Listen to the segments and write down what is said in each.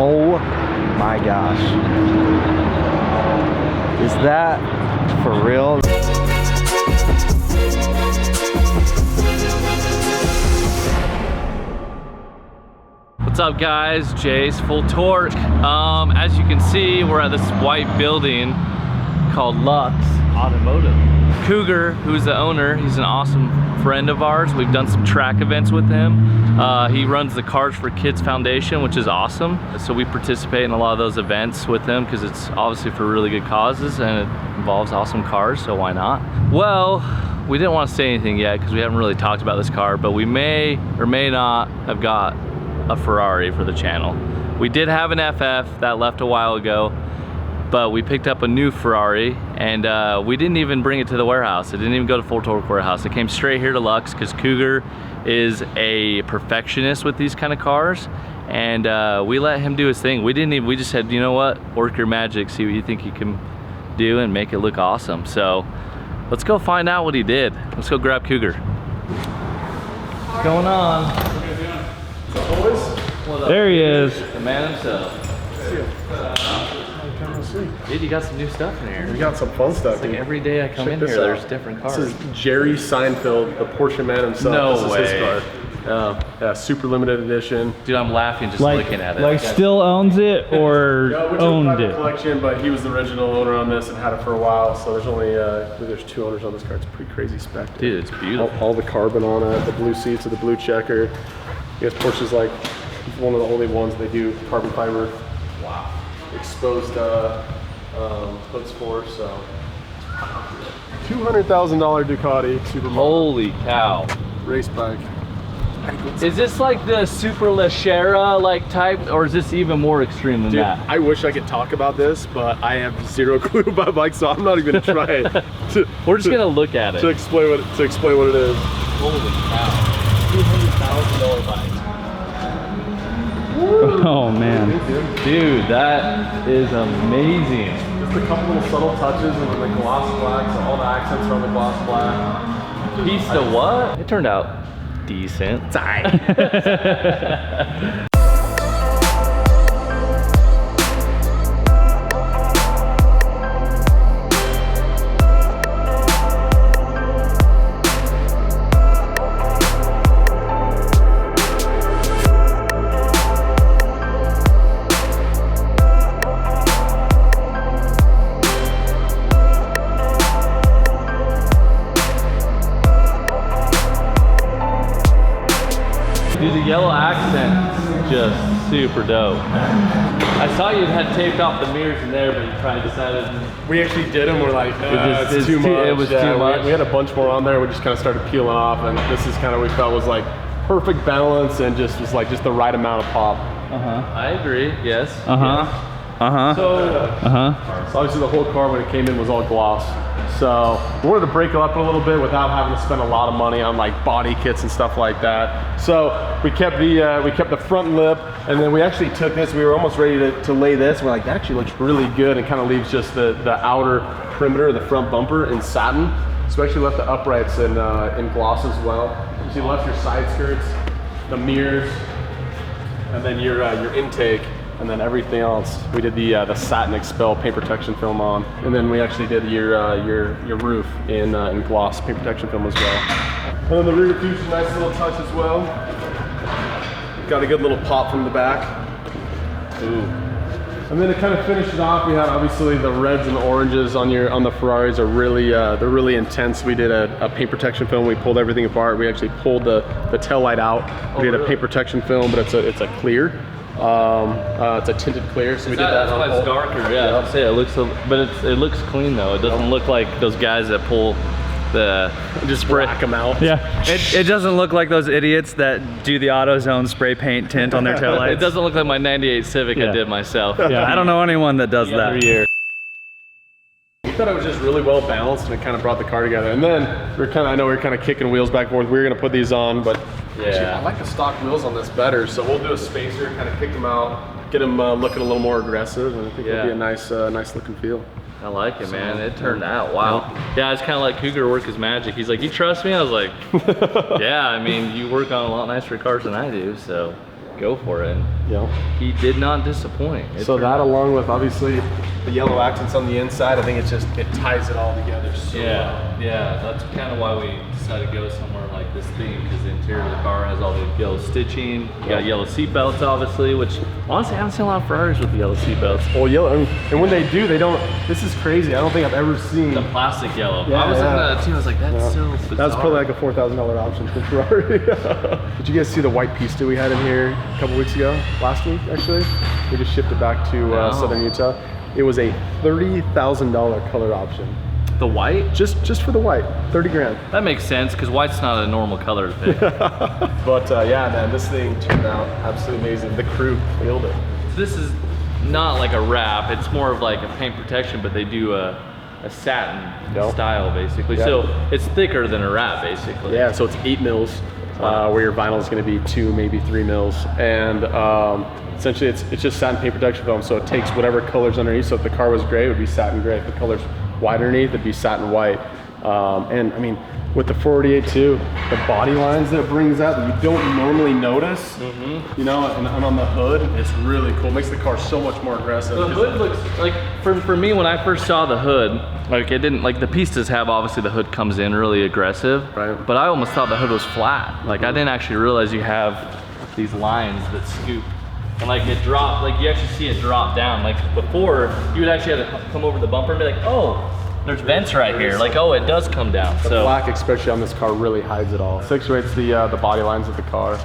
Oh my gosh. Is that for real? What's up guys, Jace, Full Torque. As you can see, we're at this white building called Lux Automotive. Cougar, who's the owner, he's an awesome friend of ours. We've done some track events with him. He runs the Cars for Kids Foundation, which is awesome. So we participate in a lot of those events with him because it's obviously for really good causes and it involves awesome cars, so why not? Well, we didn't want to say anything yet because we haven't really talked about this car, but we may or may not have got a Ferrari for the channel. We did have an FF that left a while ago, but we picked up a new Ferrari and we didn't even bring it to the warehouse. It didn't even go to Full Torque warehouse. It came straight here to Lux because Cougar is a perfectionist with these kind of cars, and we let him do his thing. We just said, you know what, work your magic, see what you think you can do and make it look awesome. So let's go find out what he did. Let's go grab Cougar. What's going on? There he is. The man himself. Dude, you got some new stuff in here. We got some fun stuff. It's like every day I come in here, there's different cars. This is Jerry Seinfeld, the Porsche man himself. No way. This is his car. Yeah, super limited edition. Dude, I'm laughing just looking at it. Like still owns it or owned it? Collection, but he was the original owner on this and had it for a while. So there's only there's 2 owners on this car. It's a pretty crazy spec. Dude, it's beautiful. All the carbon on it, the blue seats with the blue checker. I guess Porsche's like one of the only ones they do carbon fiber. Wow. Exposed hoods for, so $200,000 Ducati Supermodel. Holy cow. Race bike. Is this like the Super Leggera like type, or is this even more extreme than that? I wish I could talk about this, but I have zero clue about bikes, so I'm not even gonna try it. We're just gonna look at it to explain what it is. Holy cow. $200,000 bike. Oh man. Dude, that is amazing. Just a couple little subtle touches and the gloss black, so all the accents are on the gloss black. Piece to what? It turned out decent. It's alright. Dude, the yellow accent is just super dope. I saw you had taped off the mirrors in there, but you probably decided... We actually did them, we're like, it's too much. It was too much. We had a bunch more on there, we just kind of started peeling off, and this is kind of, we felt was like perfect balance and just was like just the right amount of pop. I agree, yes. So obviously the whole car when it came in was all gloss. So we wanted to break it up a little bit without having to spend a lot of money on like body kits and stuff like that. So we kept the front lip, and then we actually took this. We were almost ready to lay this. We're like, that actually looks really good, and kind of leaves just the outer perimeter of the front bumper in satin. So we actually left the uprights in gloss as well. You see, left your side skirts, the mirrors, and then your intake. And then everything else, we did the satin expel paint protection film on, and then we actually did your roof in gloss paint protection film as well. And then the rear diffusion, nice little touch as well. Got a good little pop from the back. Ooh. And then to kind of finish it off, we had obviously the reds and the oranges on the Ferraris are really they're really intense. We did a paint protection film. We pulled everything apart. We actually pulled the tail light out. We did a paint protection film, but it's a clear. It's a tinted clear, so we did that. That's why it's darker. Yeah, I'll say it looks, but it looks clean though. It doesn't look like those guys that pull the just black them out. Yeah, it doesn't look like those idiots that do the AutoZone spray paint tint on their taillights. It doesn't look like my '98 Civic I did myself. Yeah, I don't know anyone that does that. Every year. We thought it was just really well balanced, and it kind of brought the car together. And then we were kind of kicking wheels back and forth. We were gonna put these on, but actually, I like the stock wheels on this better. So we'll do a spacer, kind of kick them out, get them looking a little more aggressive, and I think it'll be a nice look and feel. I like it, man. It turned out. Wow. Yeah, it's kind of like Cougar work his magic. He's like, you trust me? I was like, yeah, I mean, you work on a lot nicer cars than I do, so go for it. You know? He did not disappoint. So that, along with obviously the yellow accents on the inside, I think it ties it all together. So yeah, that's kind of why we decided to go somewhere like this theme, because the interior of the car has all the yellow stitching. You got yellow seat belts, obviously, which honestly I haven't seen a lot of Ferraris with the yellow seat belts. Well, yellow, and when they do, they don't. This is crazy. I don't think I've ever seen The plastic yellow. Yeah, I was looking yeah. at it too. I was like, that's so bizarre. That was probably like a $4,000 option for Ferrari. Did you guys see the white pista we had in here a couple weeks ago? Last week, actually. We just shipped it back to Southern Utah. It was a $30,000 color option. The white? Just for the white, 30 grand. That makes sense, because white's not a normal color to pick. But yeah, man, this thing turned out absolutely amazing. The crew killed it. This is not like a wrap. It's more of like a paint protection, but they do a satin style, basically. Yep. So it's thicker than a wrap, basically. Yeah, so it's 8 mils, where your vinyl is going to be 2, maybe 3 mils, and essentially it's just satin paint protection film. So it takes whatever colors underneath. So if the car was gray, it would be satin gray. If the color's white underneath, it'd be satin white. And I mean, with the 488 too, the body lines that it brings out that you don't normally notice, you know, and on the hood, it's really cool. It makes the car so much more aggressive. The hood looks like, for me, when I first saw the hood, like it didn't, like the Pistas have, obviously the hood comes in really aggressive, Right. but I almost thought the hood was flat. Like I didn't actually realize you have these lines that scoop. And like it dropped, like you actually see it drop down. Like before, you would actually have to come over the bumper and be like, oh, there's vents right here. Like, oh, it does come down. The So black, especially on this car, really hides it all. Accentuates the body lines of the car.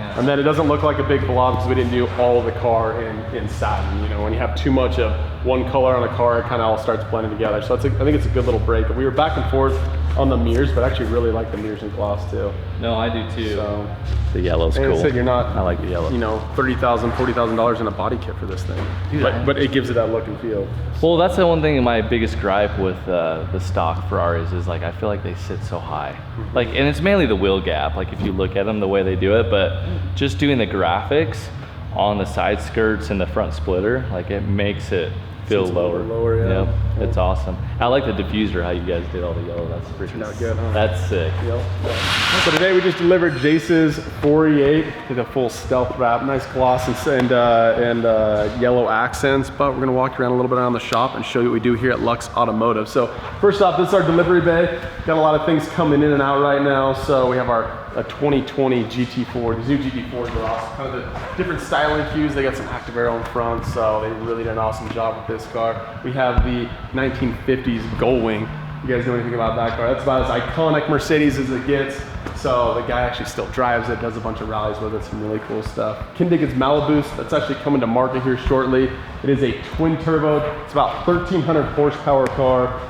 man. And then it doesn't look like a big blob because we didn't do all of the car in satin. You know, when you have too much of one color on a car, it kind of all starts blending together. So I think it's a good little break. We were back and forth on the mirrors, but I actually really like the mirrors in gloss too. No, I do too. So, The yellow's and cool. I said you're not, I like the yellow. you know, $30,000, $40,000 in a body kit for this thing. Dude, But it gives it that look and feel. Well, that's the one thing, my biggest gripe with the stock Ferraris is like, I feel like they sit so high. Like, and it's mainly the wheel gap, like if you look at them, the way they do it, but just doing the graphics on the side skirts and the front splitter, like it makes it feel It's a little lower. bit lower, yeah. Yep, it's awesome. I like the diffuser, how you guys did all the yellow. That's freaking Turned out good, huh? That's sick. Yep. So today we just delivered Jace's 488 with a full stealth wrap, nice gloss and yellow accents. But we're gonna walk around a little bit around the shop and show you what we do here at Lux Automotive. So first off, this is our delivery bay. Got a lot of things coming in and out right now. So we have our 2020 GT4. These new GT4s are awesome. Kind of the different styling cues. They got some active aero in front, so they really did an awesome job with this car. We have the 1950s Gullwing. You guys know anything about that car? That's about as iconic Mercedes as it gets. So the guy actually still drives it, does a bunch of rallies with it, some really cool stuff. Kindiggan's Maliboost, that's actually coming to market here shortly. It is a twin turbo. It's about 1,300 horsepower car.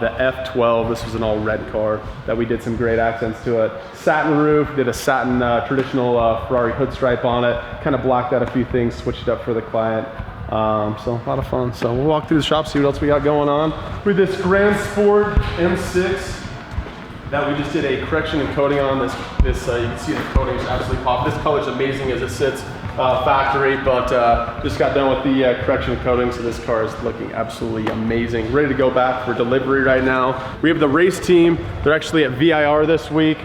The F12, this was an all red car that we did some great accents to it. Satin roof, did a satin traditional Ferrari hood stripe on it. Kind of blocked out a few things, switched it up for the client. So a lot of fun. So we'll walk through the shop, see what else we got going on. With this Grand Sport M6 that we just did a correction and coating on. This you can see the coating is absolutely pop. This color is amazing as it sits factory, but just got done with the correction and coating, so this car is looking absolutely amazing. Ready to go back for delivery right now. We have the race team. They're actually at VIR this week,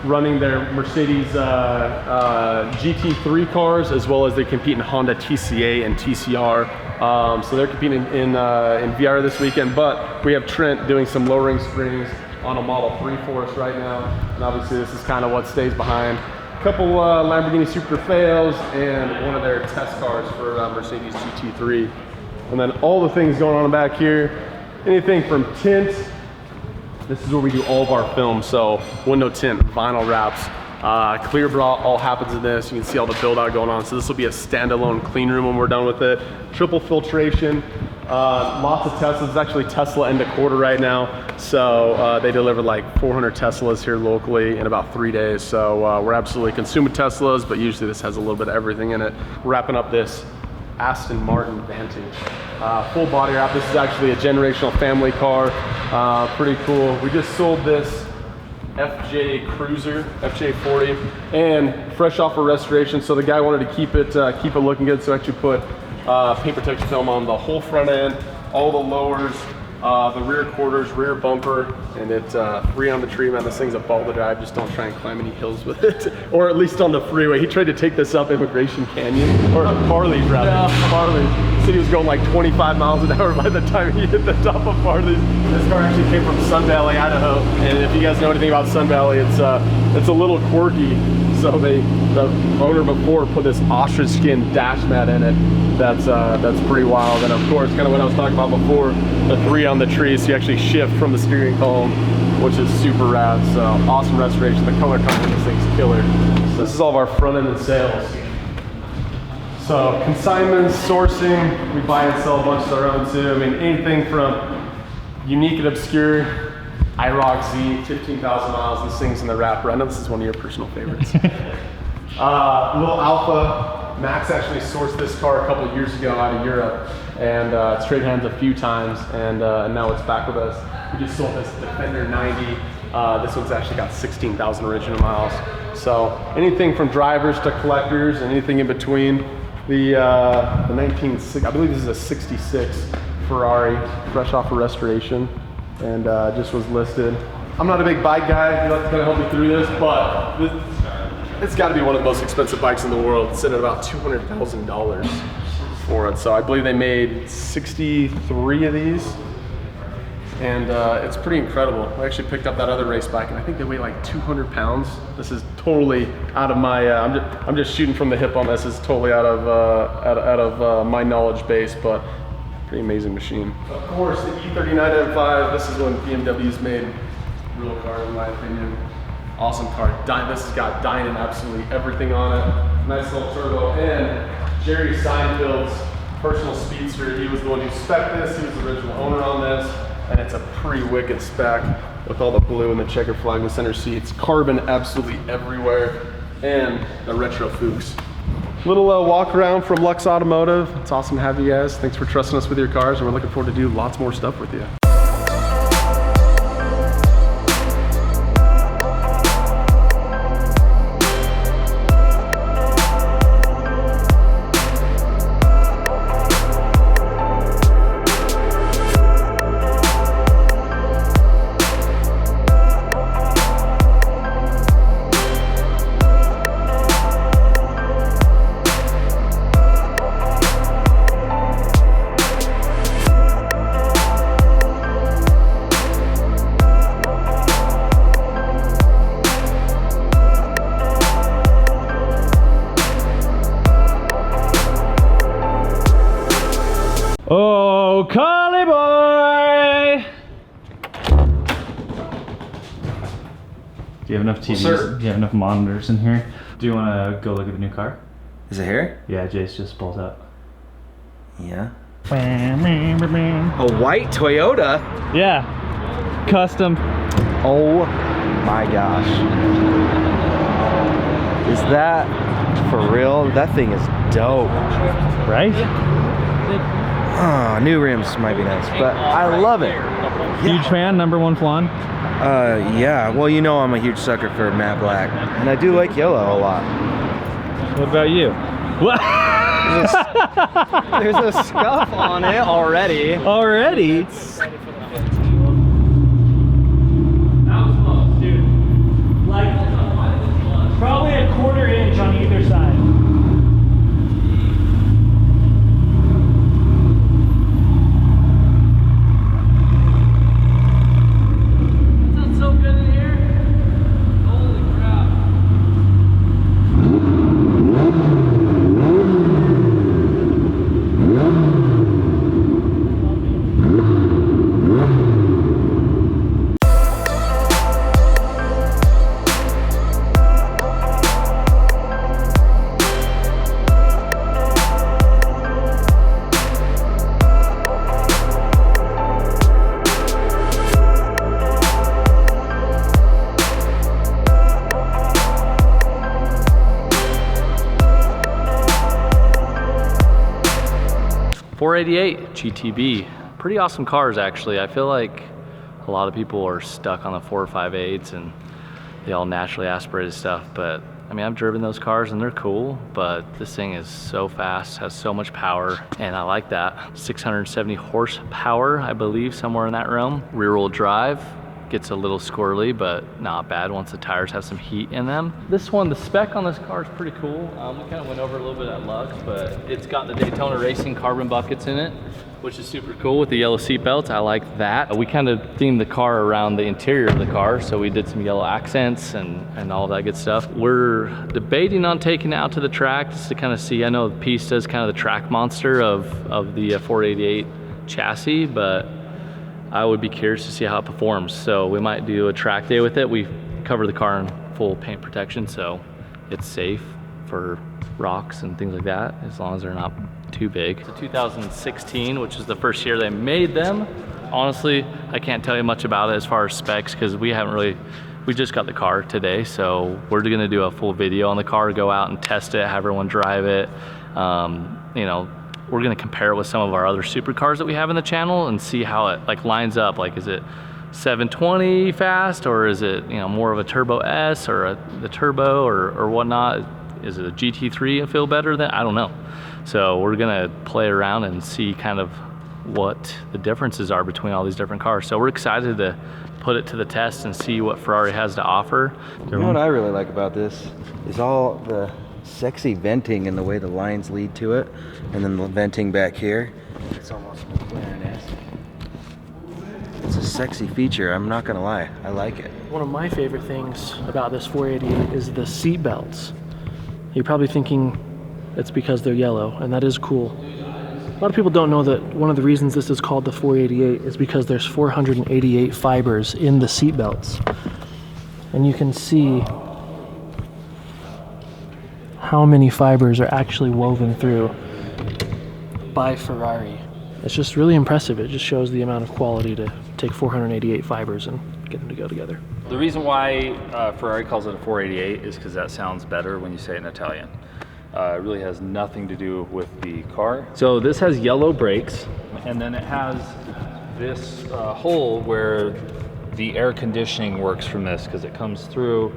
running their Mercedes GT3 cars, as well as they compete in Honda TCA and TCR. So they're competing in VR this weekend, but we have Trent doing some lowering springs on a Model 3 for us right now. And obviously this is kind of what stays behind. A couple Lamborghini Super Fails and one of their test cars for Mercedes GT3. And then all the things going on back here, anything from tint. This is where we do all of our film. So window tint, vinyl wraps, clear bra, all happens in this. You can see all the build out going on. So this will be a standalone clean room when we're done with it. Triple filtration, lots of Teslas. It's actually Tesla end of quarter right now. So they delivered like 400 Teslas here locally in about 3 days. So we're absolutely consuming Teslas, but usually this has a little bit of everything in it. We're wrapping up this Aston Martin Vantage. Full body wrap. This is actually a generational family car. Pretty cool. We just sold this FJ Cruiser, FJ40, and fresh off of restoration. So the guy wanted to keep it looking good. So actually put paint protection film on the whole front end, all the lowers, the rear quarters, rear bumper, and it's 3 on the tree, man. This thing's a ball to drive. Just don't try and climb any hills with it. or at least on the freeway. He tried to take this up Immigration Canyon, or Farley's rather. Farley's. Said he was going like 25 miles an hour by the time he hit the top of Farley's. This car actually came from Sun Valley, Idaho, and if you guys know anything about Sun Valley, it's a little quirky. So the owner before put this ostrich skin dash mat in it. That's pretty wild. And of course, kind of what I was talking about before, the 3 on the tree, so you actually shift from the steering column, which is super rad. So awesome restoration. The color coming in this thing's killer. So this is all of our front end and sales. So consignments, sourcing, we buy and sell a bunch of our own too. I mean, anything from unique and obscure, IROC Z, 15,000 miles, this thing's in the wrapper. I know this is one of your personal favorites. Little Alpha. Max actually sourced this car a couple of years ago out of Europe, and it's traded hands a few times, and now it's back with us. We just sold this Defender 90. This one's actually got 16,000 original miles. So anything from drivers to collectors and anything in between. The 1960, I believe this is a 66 Ferrari, fresh off of restoration, and just was listed. I'm not a big bike guy, you'll have to kind of help me through this, but it's got to be one of the most expensive bikes in the world. It's at about $200,000 for it. So I believe they made 63 of these, and it's pretty incredible. I actually picked up that other race bike, and I think they weigh like 200 pounds. This is totally out of my. I'm just shooting from the hip on this. It's totally out of my knowledge base, but pretty amazing machine. Of course, the E39 M5. This is when BMW's made real cars, in my opinion. Awesome car. This has got dying absolutely everything on it. Nice little turbo. And Jerry Seinfeld's personal speedster. He was the one who spec'd this. He was the original owner on this. And it's a pretty wicked spec with all the blue and the checker flag with center seats. Carbon absolutely everywhere. And the retro Fuchs. Little walk around from Lux Automotive. It's awesome to have you guys. Thanks for trusting us with your cars, and we're looking forward to do lots more stuff with you. Oh, Collie boy! Do you have enough TVs? sir. Do you have enough monitors in here? Do you want to go look at the new car? Is it here? Yeah, Jace just pulled up. Yeah. Yeah, A white Toyota? custom. Oh my gosh. Is that for real? That thing is dope. Right? Oh, new rims might be nice, but I love it. Huge fan, #1 flan. Yeah, well, you know I'm a huge sucker for matte black, and I do like yellow a lot. What about you? There's a scuff on it already. Already? That was close, dude. Like, probably a 1/4 inch on either side. .488 GTB. Pretty awesome cars, actually. I feel like a lot of people are stuck on the 458s and the all naturally aspirated stuff, but I mean, I've driven those cars and they're cool, but this thing is so fast, has so much power, and I like that. 670 horsepower, I believe, somewhere in that realm. Rear wheel drive, gets a little squirrely, but not bad once the tires have some heat in them. This one, the spec on this car is pretty cool. We kind of went over a little bit at Lux, but it's got the Daytona Racing carbon buckets in it, which is super cool with the yellow seat belts. I like that. We kind of themed the car around the interior of the car, so we did some yellow accents and all that good stuff. We're debating on taking it out to the track just to kind of see. I know Pista is kind of the track monster of the 488 chassis, but I would be curious to see how it performs. So we might do a track day with it. We cover the car in full paint protection, so it's safe for rocks and things like that, as long as they're not too big. It's a 2016, which is the first year they made them. Honestly, I can't tell you much about it as far as specs, because we just got the car today, so we're gonna do a full video on the car, go out and test it, have everyone drive it. You know, we're gonna compare it with some of our other supercars that we have in the channel and see how it like lines up. Like, is it 720 fast, or is it, you know, more of a Turbo S or the turbo or whatnot? Is it a GT3 and feel better than? I don't know. So we're gonna play around and see kind of what the differences are between all these different cars. So we're excited to put it to the test and see what Ferrari has to offer. You know what I really like about this is all the sexy venting and the way the lines lead to it, and then the venting back here. It's almost McLaren-esque. It's a sexy feature, I'm not gonna lie. I like it. One of my favorite things about this 488 is the seat belts. You're probably thinking it's because they're yellow, and that is cool. A lot of people don't know that one of the reasons this is called the 488 is because there's 488 fibers in the seat belts. And you can see how many fibers are actually woven through by Ferrari. It's just really impressive. It just shows the amount of quality to take 488 fibers and get them to go together. The reason why Ferrari calls it a 488 is because that sounds better when you say it in Italian. It really has nothing to do with the car. So this has yellow brakes. And then it has this hole where the air conditioning works from this, because it comes through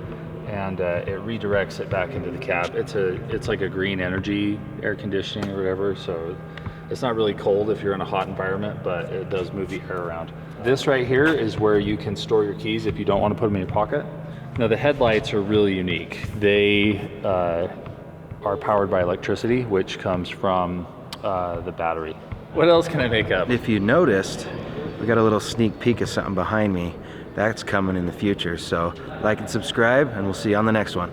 and it redirects it back into the cab. It's like a green energy air conditioning or whatever, so it's not really cold if you're in a hot environment, but it does move the air around. This right here is where you can store your keys if you don't want to put them in your pocket. Now the headlights are really unique. They are powered by electricity, which comes from the battery. What else can I make up? If you noticed, we got a little sneak peek of something behind me. That's coming in the future, so like and subscribe, and we'll see you on the next one.